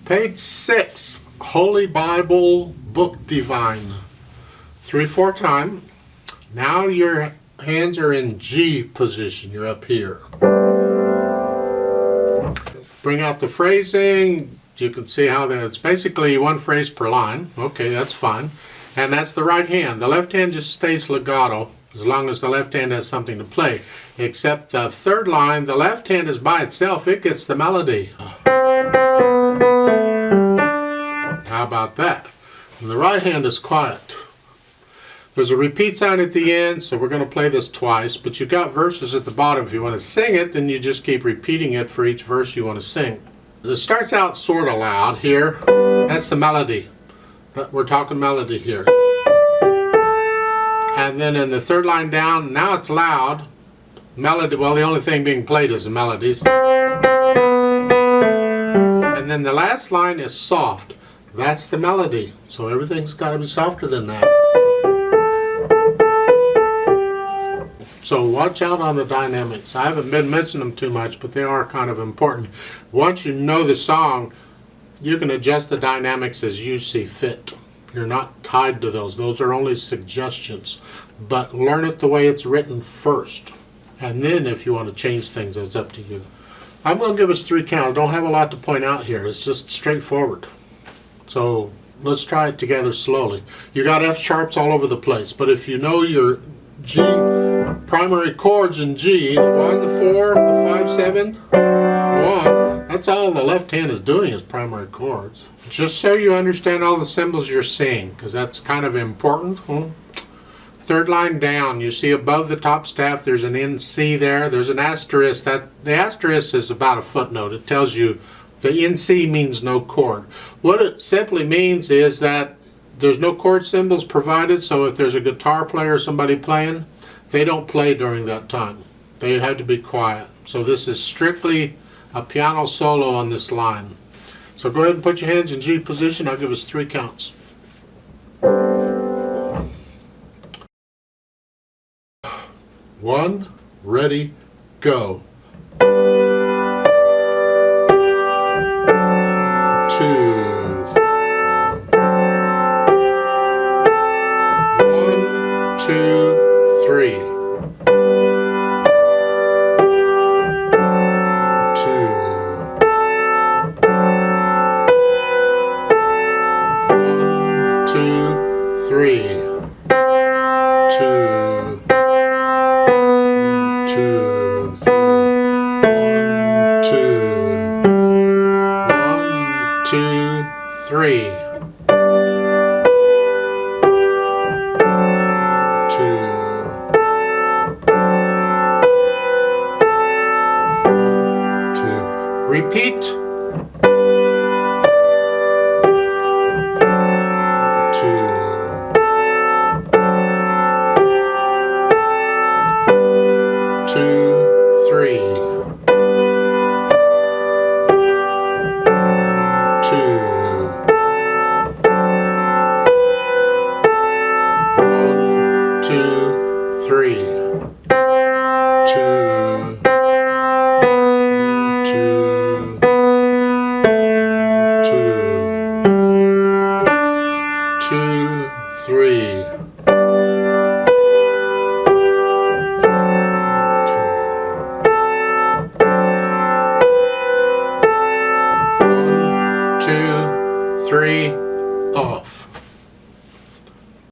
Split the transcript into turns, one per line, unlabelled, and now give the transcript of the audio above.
Page 6, Holy Bible Book Divine. 3/4 time. Now your hands are in G position. You're up here. Bring out the phrasing. You can see how it's basically one phrase per line. Okay, that's fine. And that's the right hand. The left hand just stays legato as long as the left hand has something to play. Except the third line, the left hand is by itself. It gets the melody. How about that? And the right hand is quiet. There's a repeat sign at the end, so we're going to play this twice, but you've got verses at the bottom. If you want to sing it, then you just keep repeating it for each verse you want to sing. It starts out sort of loud here. That's the melody. We're talking melody here. And then in the third line down, now it's loud. Melody, well, the only thing being played is the melodies. And then the last line is soft. That's the melody. So everything's got to be softer than that. So watch out on the dynamics. I haven't been mentioning them too much, but they are kind of important. Once you know the song, you can adjust the dynamics as you see fit. You're not tied to those. Those are only suggestions. But learn it the way it's written first. And then if you want to change things, it's up to you. I'm going to give us 3 counts. Don't have a lot to point out here. It's just straightforward. So let's try it together slowly. You got F sharps all over the place. But if you know your G primary chords in G, the 1, the 4, the 5, 7, 1, that's all the left hand is doing is primary chords. Just so you understand all the symbols you're seeing, because that's kind of important. Third line down, you see above the top staff there's an NC there. There's an asterisk. The asterisk is about a footnote. It tells you the NC means no chord. What it simply means is that there's no chord symbols provided, so if there's a guitar player or somebody playing, they don't play during that time. They have to be quiet. So this is strictly a piano solo on this line. So go ahead and put your hands in G position. I'll give us 3 counts. 1, ready, go. 2, 3. 2, 1, 2, 3. 2, 2, 3. 1, 2, 3. 2. Repeat. 2. 2, 3. 2. 1, 2, 3. 2. 2, 3. 1, 2, 3, off.